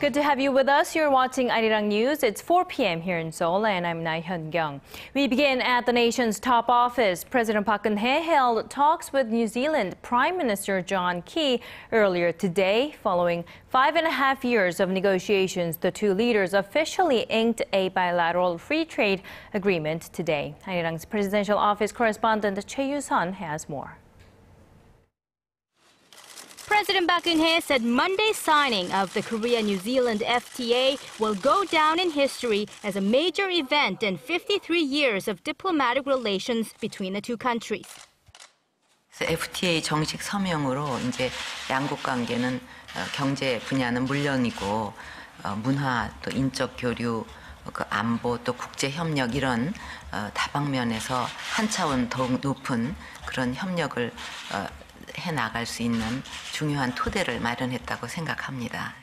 Good to have you with us. You're watching ARIRANG News. It's 4 p.m. here in Seoul, and I'm Laah Hyun-kyung. We begin at the nation's top office. President Park Geun-hye held talks with New Zealand Prime Minister John Key earlier today. Following 5.5 years of negotiations, the two leaders officially inked a bilateral free trade agreement today. ARIRANG's presidential office correspondent Choi You-sun has more. President Park Geun-hye said Monday's signing of the Korea-New Zealand FTA will go down in history as a major event in 53 years of diplomatic relations between the two countries. FTA 정식 서명으로 이제 양국 관계는 경제 분야는 물론이고 문화 또 인적 교류 그 안보 또 국제 협력 이런 다방면에서 한 차원 더욱 높은 그런 협력을 해 나갈 수 있는 중요한 토대를 마련했다고 생각합니다.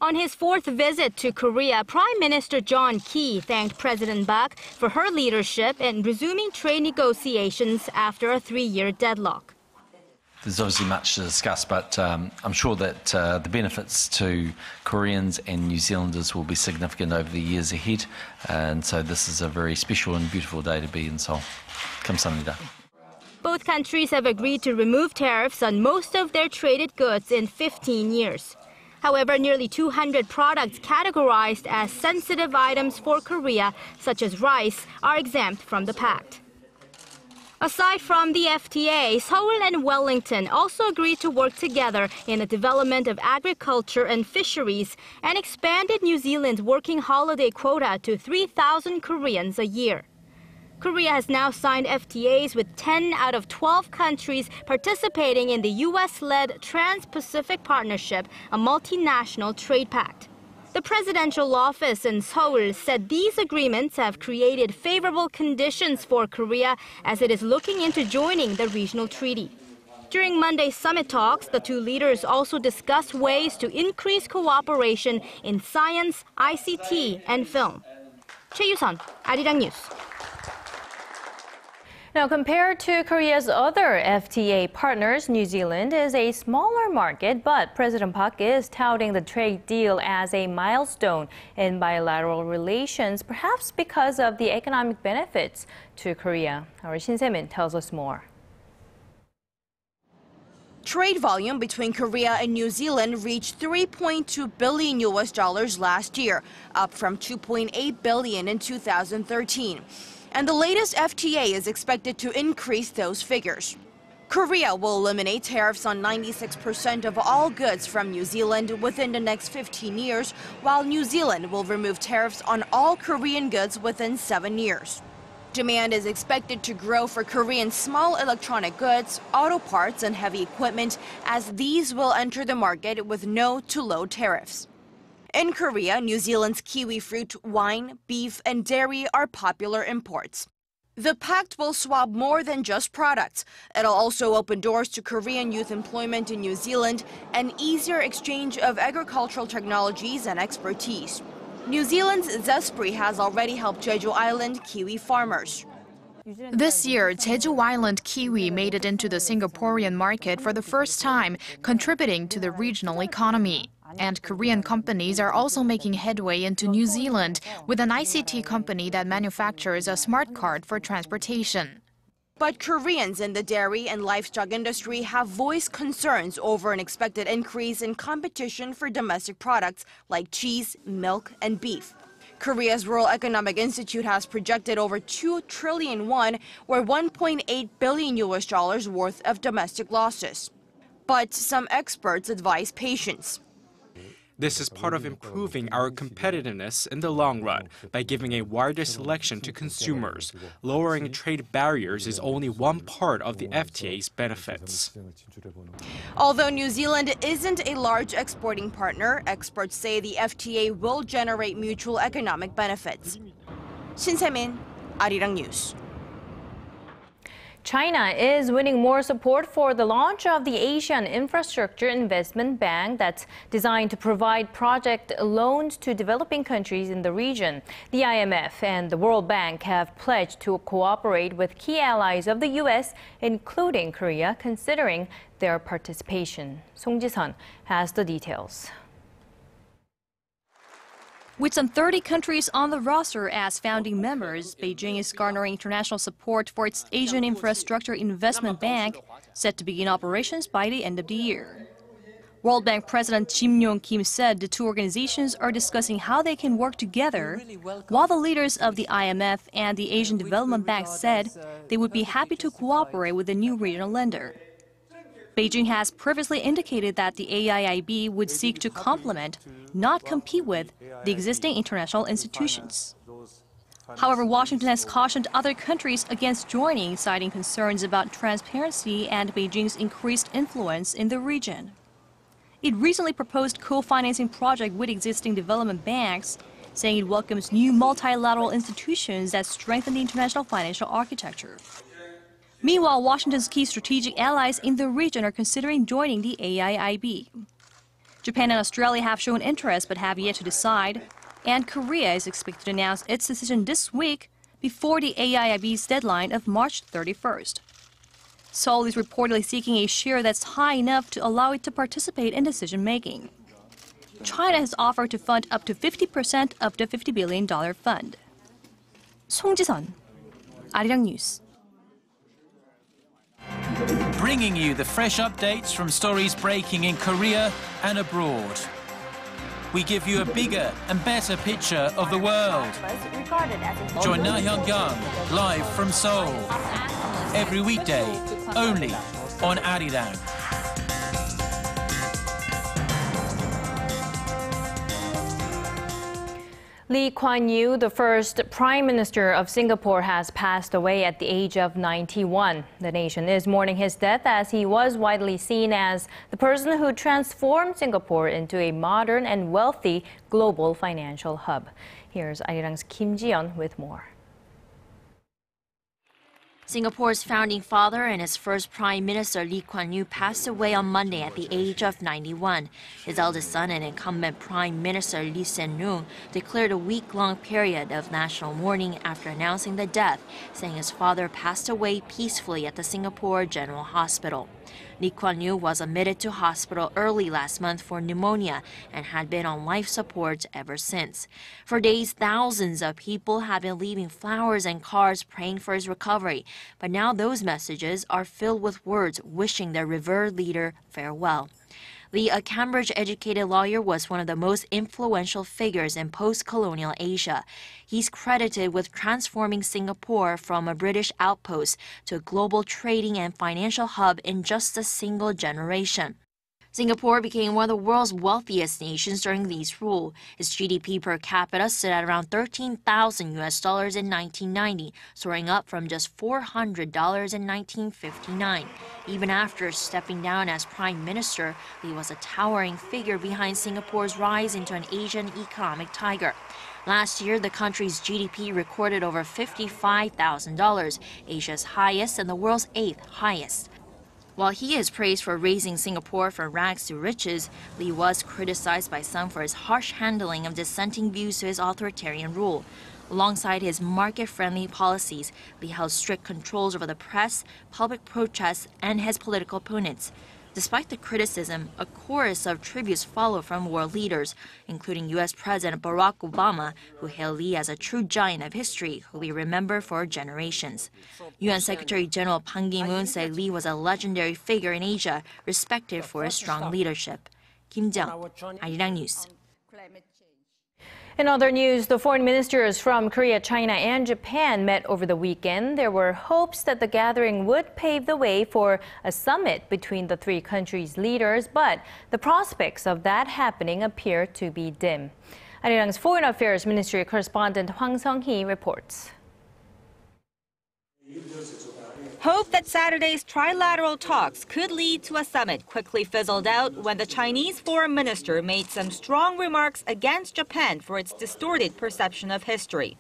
On his fourth visit to Korea, Prime Minister John Key thanked President Park for her leadership in resuming trade negotiations after a 3-year deadlock. There's obviously much to discuss, but I'm sure that the benefits to Koreans and New Zealanders will be significant over the years ahead, and so this is a very special and beautiful day to be in Seoul. 감사합니다. Both countries have agreed to remove tariffs on most of their traded goods in 15 years. However, nearly 200 products categorized as sensitive items for Korea, such as rice, are exempt from the pact. Aside from the FTA, Seoul and Wellington also agreed to work together in the development of agriculture and fisheries and expanded New Zealand's working holiday quota to 3,000 Koreans a year. Korea has now signed FTAs with 10 out of 12 countries participating in the U.S.-led Trans-Pacific Partnership, a multinational trade pact. The presidential office in Seoul said these agreements have created favorable conditions for Korea as it is looking into joining the regional treaty. During Monday's summit talks, the two leaders also discussed ways to increase cooperation in science, ICT, and film. Choi You-sun, ARIRANG News. Now, compared to Korea's other FTA partners, New Zealand is a smaller market, but President Park is touting the trade deal as a milestone in bilateral relations, perhaps because of the economic benefits to Korea. Our Shin Se-min tells us more. Trade volume between Korea and New Zealand reached $3.2 billion last year, up from $2.8 billion in 2013. And the latest FTA is expected to increase those figures. Korea will eliminate tariffs on 96% of all goods from New Zealand within the next 15 years, while New Zealand will remove tariffs on all Korean goods within 7 years. Demand is expected to grow for Korean small electronic goods, auto parts, and heavy equipment, as these will enter the market with no to low tariffs. In Korea, New Zealand's kiwi fruit, wine, beef, and dairy are popular imports. The pact will swap more than just products. It'll also open doors to Korean youth employment in New Zealand and easier exchange of agricultural technologies and expertise. New Zealand's Zespri has already helped Jeju Island kiwi farmers. This year, Jeju Island kiwi made it into the Singaporean market for the first time, contributing to the regional economy. And Korean companies are also making headway into New Zealand with an ICT company that manufactures a smart card for transportation. But Koreans in the dairy and livestock industry have voiced concerns over an expected increase in competition for domestic products like cheese, milk, and beef. Korea's Rural Economic Institute has projected over 2 trillion won, or $1.8 billion worth of domestic losses. But some experts advise patience. This is part of improving our competitiveness in the long run by giving a wider selection to consumers. Lowering trade barriers is only one part of the FTA's benefits. Although New Zealand isn't a large exporting partner, experts say the FTA will generate mutual economic benefits. Shin Se-min, ARIRANG News. China is winning more support for the launch of the Asian Infrastructure Investment Bank that's designed to provide project loans to developing countries in the region. The IMF and the World Bank have pledged to cooperate with key allies of the U.S., including Korea, considering their participation. Song Ji-sun has the details. With some 30 countries on the roster as founding members, Beijing is garnering international support for its Asian Infrastructure Investment Bank, set to begin operations by the end of the year. World Bank President Kim said the two organizations are discussing how they can work together, while the leaders of the IMF and the Asian Development Bank said they would be happy to cooperate with the new regional lender. Beijing has previously indicated that the AIIB would seek to complement, not compete with, the existing international institutions. However, Washington has cautioned other countries against joining, citing concerns about transparency and Beijing's increased influence in the region. It recently proposed co-financing project with existing development banks, saying it welcomes new multilateral institutions that strengthen the international financial architecture. Meanwhile, Washington's key strategic allies in the region are considering joining the AIIB. Japan and Australia have shown interest but have yet to decide, and Korea is expected to announce its decision this week before the AIIB's deadline of March 31st. Seoul is reportedly seeking a share that's high enough to allow it to participate in decision-making. China has offered to fund up to 50% of the $50 billion fund. 송지선, 아리랑 뉴스. Bringing you the fresh updates from stories breaking in Korea and abroad. We give you a bigger and better picture of the world. Join Laah Hyun-kyung live from Seoul. Every weekday, only on ARIRANG. Kuan Yew, the first Prime Minister of Singapore, has passed away at the age of 91. The nation is mourning his death as he was widely seen as the person who transformed Singapore into a modern and wealthy global financial hub. Here's ARIRANG's Kim Ji-yeon with more. Singapore's founding father and his first Prime Minister Kuan Yew passed away on Monday at the age of 91. His eldest son and incumbent Prime Minister Lee Hsien-loong declared a week-long period of national mourning after announcing the death, saying his father passed away peacefully at the Singapore General Hospital. Kuan Yew was admitted to hospital early last month for pneumonia and had been on life support ever since. For days, thousands of people have been leaving flowers and cards praying for his recovery, but now those messages are filled with words wishing their revered leader farewell. Lee, a Cambridge-educated lawyer, was one of the most influential figures in post-colonial Asia. He's credited with transforming Singapore from a British outpost to a global trading and financial hub in just a single generation. Singapore became one of the world's wealthiest nations during Lee's rule. Its GDP per capita stood at around $13,000 in 1990, soaring up from just $400 in 1959. Even after stepping down as Prime Minister, Lee was a towering figure behind Singapore's rise into an Asian economic tiger. Last year, the country's GDP recorded over $55,000, Asia's highest and the world's 8th highest. While he is praised for raising Singapore from rags to riches, Lee was criticized by some for his harsh handling of dissenting views to his authoritarian rule. Alongside his market-friendly policies, Lee held strict controls over the press, public protests, and his political opponents. Despite the criticism, a chorus of tributes followed from world leaders, including U.S. President Barack Obama, who hailed Lee as a true giant of history who we remember for generations. UN Secretary General Park Geun-hye said Lee was a legendary figure in Asia, respected for his strong leadership. Kim Ji-yeon, ARIRANG News. In other news, the foreign ministers from Korea, China, and Japan met over the weekend. There were hopes that the gathering would pave the way for a summit between the three countries' leaders, but the prospects of that happening appear to be dim. ARIRANG's Foreign Affairs Ministry correspondent Hwang Sung-hee reports. Hope that Saturday's trilateral talks could lead to a summit quickly fizzled out when the Chinese foreign minister made some strong remarks against Japan for its distorted perception of history.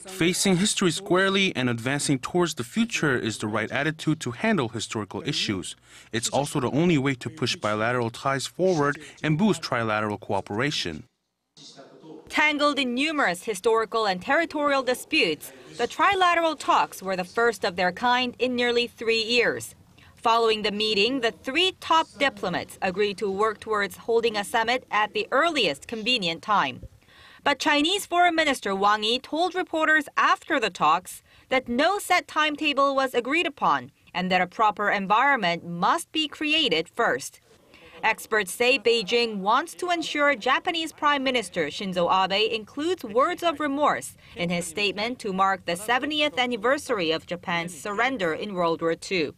Facing history squarely and advancing towards the future is the right attitude to handle historical issues. It's also the only way to push bilateral ties forward and boost trilateral cooperation. Tangled in numerous historical and territorial disputes, the trilateral talks were the first of their kind in nearly 3 years. Following the meeting, the three top diplomats agreed to work towards holding a summit at the earliest convenient time. But Chinese Foreign Minister Wang Yi told reporters after the talks that no set timetable was agreed upon and that a proper environment must be created first. Experts say Beijing wants to ensure Japanese Prime Minister Shinzo Abe includes words of remorse in his statement to mark the 70th anniversary of Japan's surrender in World War II.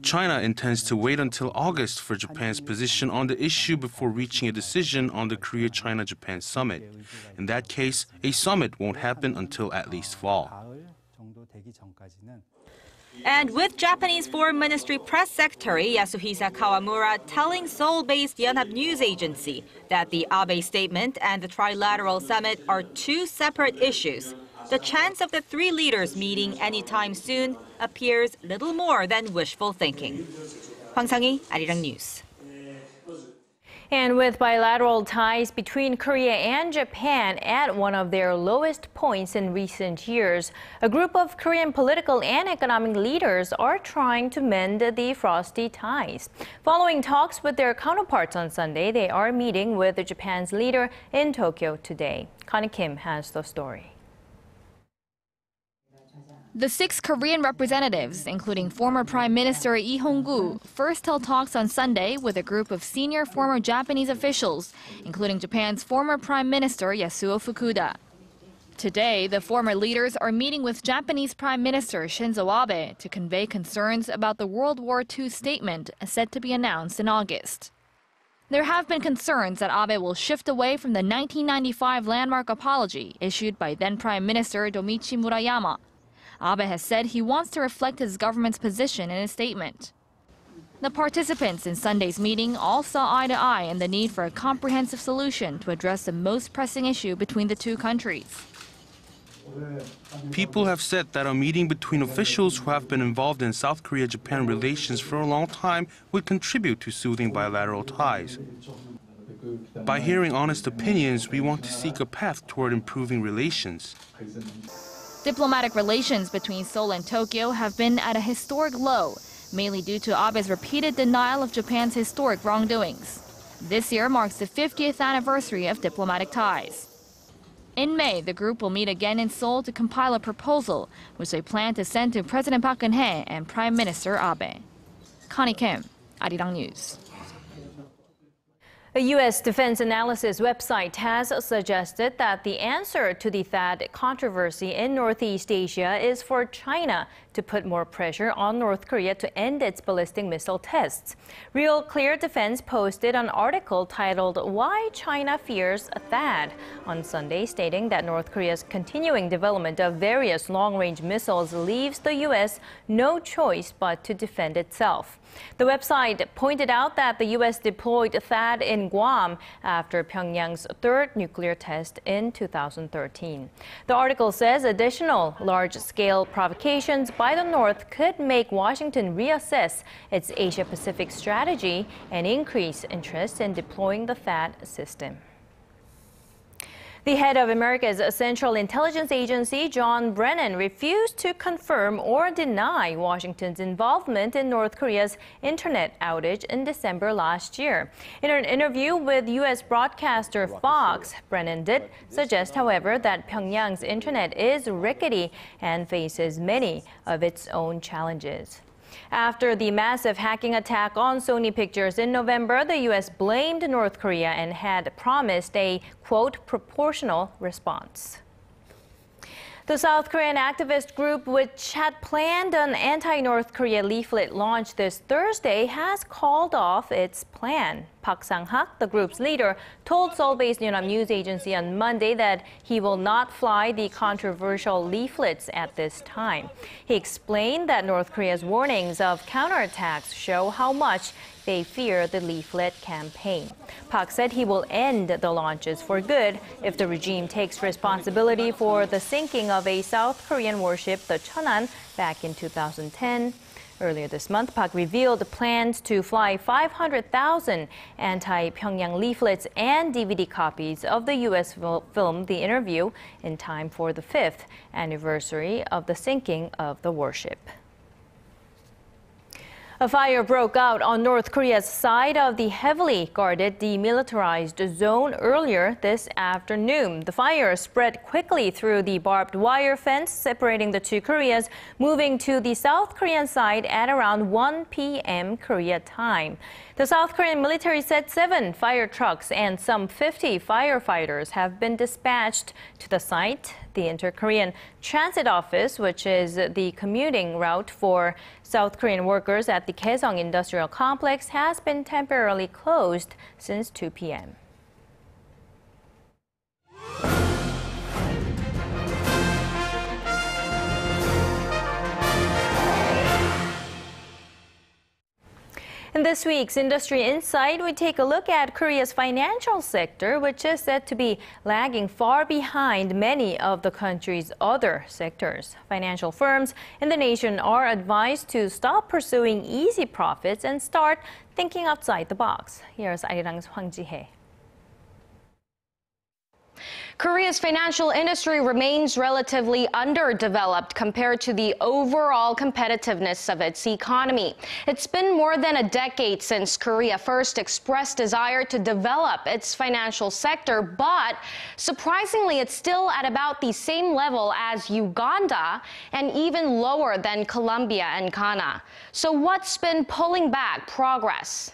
China intends to wait until August for Japan's position on the issue before reaching a decision on the Korea-China-Japan summit. In that case, a summit won't happen until at least fall. And with Japanese Foreign Ministry Press Secretary Yasuhisa Kawamura telling Seoul-based Yonhap News Agency that the Abe statement and the trilateral summit are two separate issues, the chance of the three leaders meeting anytime soon appears little more than wishful thinking. Hwang Sang-hee, ARIRANG News. And with bilateral ties between Korea and Japan at one of their lowest points in recent years, a group of Korean political and economic leaders are trying to mend the frosty ties. Following talks with their counterparts on Sunday, they are meeting with Japan's leader in Tokyo today. Connie Kim has the story. The 6 Korean representatives, including former Prime Minister Lee Hong-gu, first held talks on Sunday with a group of senior former Japanese officials, including Japan's former Prime Minister Yasuo Fukuda. Today, the former leaders are meeting with Japanese Prime Minister Shinzo Abe to convey concerns about the World War II statement set to be announced in August. There have been concerns that Abe will shift away from the 1995 landmark apology issued by then Prime Minister Domichi Murayama. Abe has said he wants to reflect his government's position in a statement. The participants in Sunday's meeting all saw eye to eye in the need for a comprehensive solution to address the most pressing issue between the two countries. People have said that a meeting between officials who have been involved in South Korea-Japan relations for a long time would contribute to soothing bilateral ties. By hearing honest opinions, we want to seek a path toward improving relations. Diplomatic relations between Seoul and Tokyo have been at a historic low, mainly due to Abe's repeated denial of Japan's historic wrongdoings. This year marks the 50th anniversary of diplomatic ties. In May, the group will meet again in Seoul to compile a proposal, which they plan to send to President Park Geun-hye and Prime Minister Abe. Connie Kim, ARIRANG News. A U.S. defense analysis website has suggested that the answer to the THAAD controversy in Northeast Asia is for China to put more pressure on North Korea to end its ballistic missile tests. Real Clear Defense posted an article titled "Why China Fears THAAD" on Sunday, stating that North Korea's continuing development of various long-range missiles leaves the U.S. no choice but to defend itself. The website pointed out that the U.S. deployed THAAD in Guam after Pyongyang's third nuclear test in 2013. The article says additional large-scale provocations by the North could make Washington reassess its Asia-Pacific strategy and increase interest in deploying the THAAD system. The head of America's Central Intelligence Agency, John Brennan, refused to confirm or deny Washington's involvement in North Korea's internet outage in December last year. In an interview with U.S. broadcaster Fox, Brennan did suggest, however, that Pyongyang's internet is rickety and faces many of its own challenges. After the massive hacking attack on Sony Pictures in November, the U.S. blamed North Korea and had promised a, quote, proportional response. The South Korean activist group, which had planned an anti-North Korea leaflet launch this Thursday, has called off its plan. Park Sang-hak, the group's leader, told Seoul-based Yonhap News Agency on Monday that he will not fly the controversial leaflets at this time. He explained that North Korea's warnings of counterattacks show how much they fear the leaflet campaign. Park said he will end the launches for good if the regime takes responsibility for the sinking of a South Korean warship, the Cheonan, back in 2010. Earlier this month, Park revealed plans to fly 500,000 anti-Pyongyang leaflets and DVD copies of the U.S. film The Interview in time for the 5th anniversary of the sinking of the warship. A fire broke out on North Korea's side of the heavily guarded demilitarized zone earlier this afternoon. The fire spread quickly through the barbed wire fence separating the two Koreas, moving to the South Korean side at around 1 p.m. Korea time. The South Korean military said 7 fire trucks and some 50 firefighters have been dispatched to the site. The Inter-Korean Transit Office, which is the commuting route for South Korean workers at the Kaesong Industrial Complex, has been temporarily closed since 2 p.m. In this week's Industry Insight, we take a look at Korea's financial sector, which is said to be lagging far behind many of the country's other sectors. Financial firms in the nation are advised to stop pursuing easy profits and start thinking outside the box. Here's ARIRANG's Hwang Ji-hye. Korea's financial industry remains relatively underdeveloped compared to the overall competitiveness of its economy. It's been more than a decade since Korea first expressed desire to develop its financial sector, but surprisingly, it's still at about the same level as Uganda and even lower than Colombia and Ghana. So what's been pulling back progress?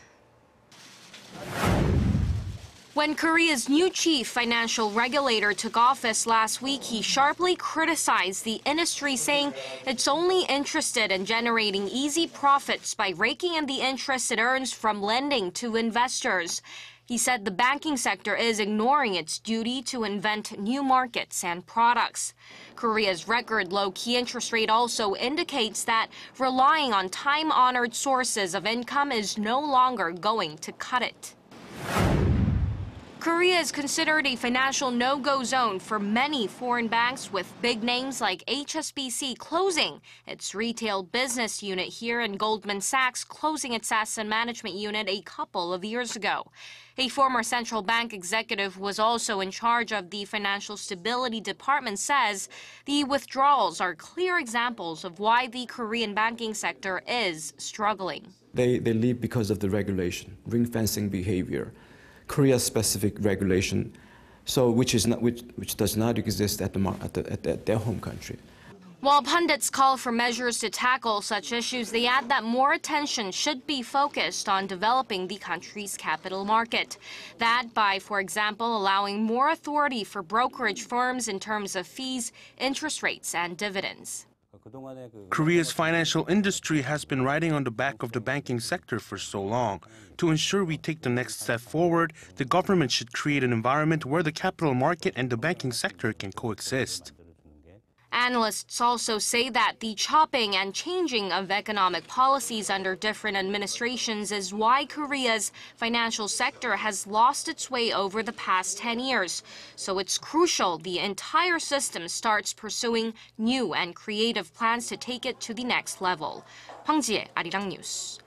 When Korea's new chief financial regulator took office last week, he sharply criticized the industry, saying it's only interested in generating easy profits by raking in the interest it earns from lending to investors. He said the banking sector is ignoring its duty to invent new markets and products. Korea's record low key interest rate also indicates that relying on time-honored sources of income is no longer going to cut it. Korea is considered a financial no-go zone for many foreign banks, with big names like HSBC closing its retail business unit here and Goldman Sachs closing its asset management unit a couple of years ago. A former central bank executive was also in charge of the Financial Stability Department says the withdrawals are clear examples of why the Korean banking sector is struggling. They leave because of the regulation, ring-fencing behavior. Korea-specific regulation, which does not exist at their home country. While pundits call for measures to tackle such issues, they add that more attention should be focused on developing the country's capital market. That by, for example, allowing more authority for brokerage firms in terms of fees, interest rates, and dividends. Korea's financial industry has been riding on the back of the banking sector for so long. To ensure we take the next step forward, the government should create an environment where the capital market and the banking sector can coexist. Analysts also say that the chopping and changing of economic policies under different administrations is why Korea's financial sector has lost its way over the past 10 years. So it's crucial the entire system starts pursuing new and creative plans to take it to the next level. Hwang Ji-hye, ARIRANG News.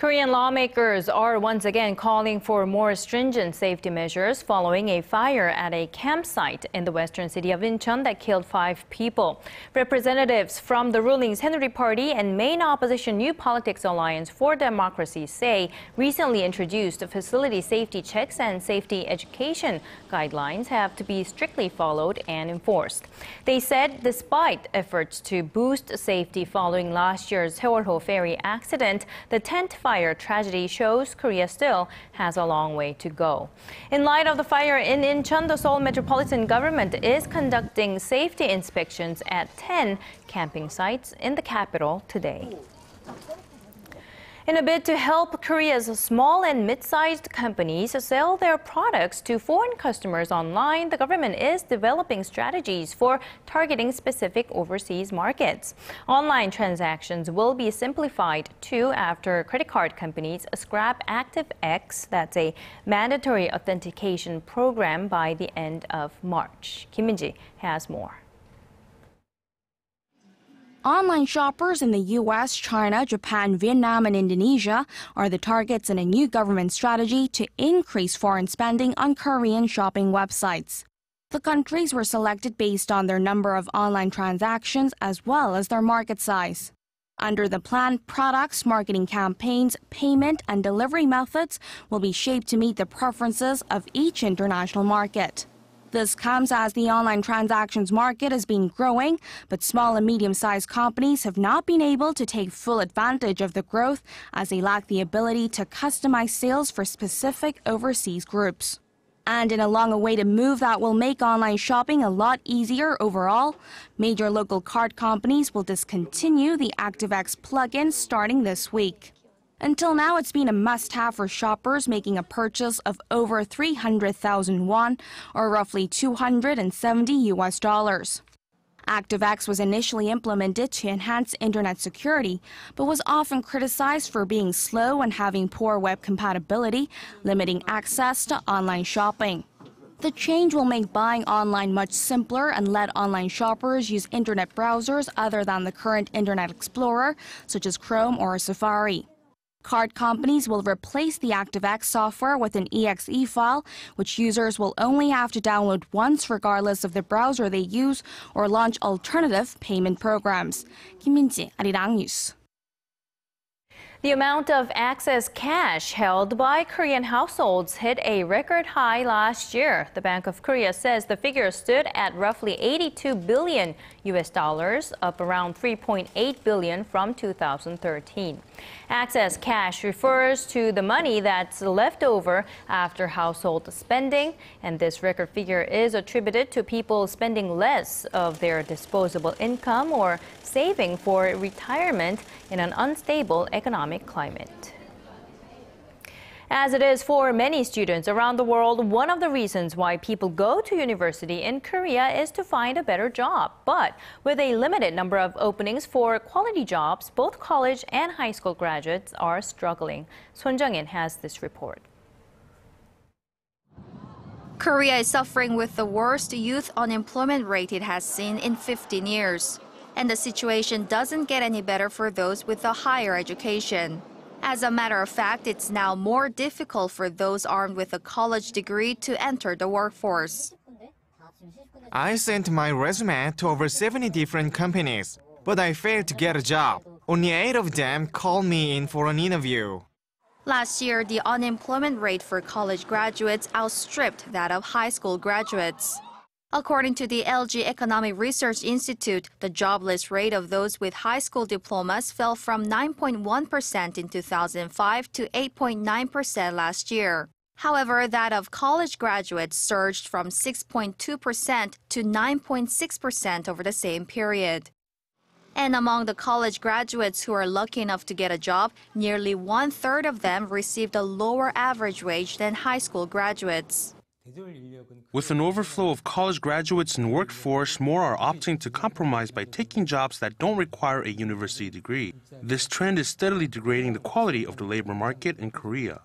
Korean lawmakers are once again calling for more stringent safety measures following a fire at a campsite in the western city of Incheon that killed 5 people. Representatives from the ruling Saenuri Party and main opposition New Politics Alliance for Democracy say recently introduced facility safety checks and safety education guidelines have to be strictly followed and enforced. They said despite efforts to boost safety following last year's Seoul ferry accident, the tent fire tragedy shows Korea still has a long way to go. In light of the fire in Incheon, the Seoul metropolitan government is conducting safety inspections at 10 camping sites in the capital today. In a bid to help Korea's small and mid-sized companies sell their products to foreign customers online, the government is developing strategies for targeting specific overseas markets. Online transactions will be simplified too after credit card companies scrap ActiveX, that's a mandatory authentication program, by the end of March. Kim Min-ji has more. Online shoppers in the U.S., China, Japan, Vietnam, and Indonesia are the targets in a new government strategy to increase foreign spending on Korean shopping websites. The countries were selected based on their number of online transactions as well as their market size. Under the plan, products, marketing campaigns, payment, and delivery methods will be shaped to meet the preferences of each international market. This comes as the online transactions market has been growing, but small and medium-sized companies have not been able to take full advantage of the growth as they lack the ability to customize sales for specific overseas groups. And in a long-awaited move that will make online shopping a lot easier overall, major local card companies will discontinue the ActiveX plugin starting this week. Until now, it's been a must-have for shoppers making a purchase of over 300,000 won, or roughly $270. ActiveX was initially implemented to enhance internet security, but was often criticized for being slow and having poor web compatibility, limiting access to online shopping. The change will make buying online much simpler and let online shoppers use internet browsers other than the current Internet Explorer, such as Chrome or Safari. Card companies will replace the ActiveX software with an exe file, which users will only have to download once regardless of the browser they use, or launch alternative payment programs. Kim Min-ji, ARIRANG News. The amount of excess cash held by Korean households hit a record high last year. The Bank of Korea says the figure stood at roughly $82 billion, up around $3.8 billion from 2013. Excess cash refers to the money that's left over after household spending, and this record figure is attributed to people spending less of their disposable income or saving for retirement in an unstable economic climate. As it is for many students around the world, one of the reasons why people go to university in Korea is to find a better job. But with a limited number of openings for quality jobs, both college and high school graduates are struggling. Son Jung-in has this report. Korea is suffering with the worst youth unemployment rate it has seen in 15 years. And the situation doesn't get any better for those with a higher education. As a matter of fact, it's now more difficult for those armed with a college degree to enter the workforce. I sent my resume to over 70 different companies, but I failed to get a job. Only 8 of them called me in for an interview. Last year, the unemployment rate for college graduates outstripped that of high school graduates. According to the LG Economic Research Institute, the jobless rate of those with high school diplomas fell from 9.1% in 2005 to 8.9% last year. However, that of college graduates surged from 6.2% to 9.6% over the same period. And among the college graduates who are lucky enough to get a job, nearly 1/3 of them received a lower average wage than high school graduates. With an overflow of college graduates in workforce, more are opting to compromise by taking jobs that don't require a university degree. This trend is steadily degrading the quality of the labor market in Korea.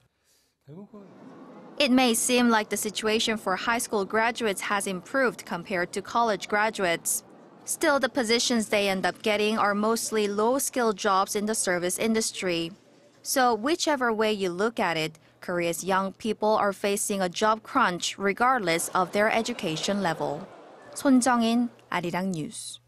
It may seem like the situation for high school graduates has improved compared to college graduates. Still, the positions they end up getting are mostly low-skilled jobs in the service industry. So whichever way you look at it, Korea's young people are facing a job crunch regardless of their education level. Son Jung-in, ARIRANG News.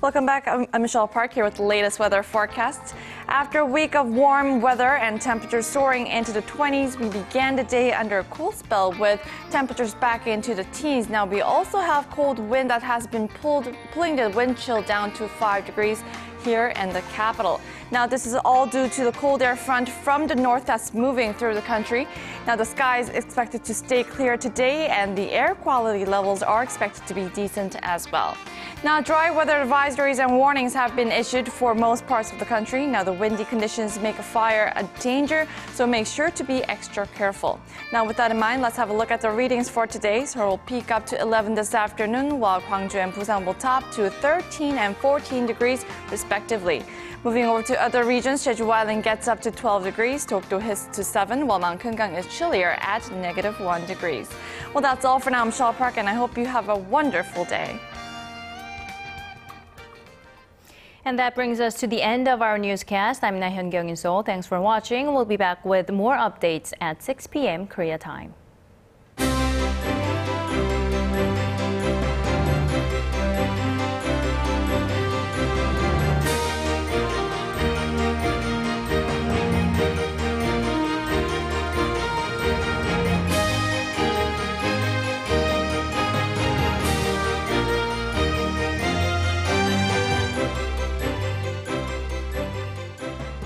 Welcome back. I'm Michelle Park here with the latest weather forecasts. After a week of warm weather and temperatures soaring into the 20s, we began the day under a cool spell with temperatures back into the teens. Now we also have cold wind that has been pulling the wind chill down to 5 degrees here in the capital. Now this is all due to the cold air front from the north that's moving through the country. Now the sky is expected to stay clear today and the air quality levels are expected to be decent as well. Now dry weather advisories and warnings have been issued for most parts of the country. Now the windy conditions make a fire a danger, so make sure to be extra careful. Now with that in mind, let's have a look at the readings for today. Seoul will peak up to 11 this afternoon, while Gwangju and Busan will top to 13 and 14 degrees respectively. Moving over to other regions, Jeju Island gets up to 12 degrees, Dokdo hits to 7, while Mount Keungang is chillier at -1 degrees. Well, that's all for now. I'm Shaw Park, and I hope you have a wonderful day. And that brings us to the end of our newscast. I'm Laah Hyun-kyung in Seoul. Thanks for watching. We'll be back with more updates at 6 p.m. Korea time.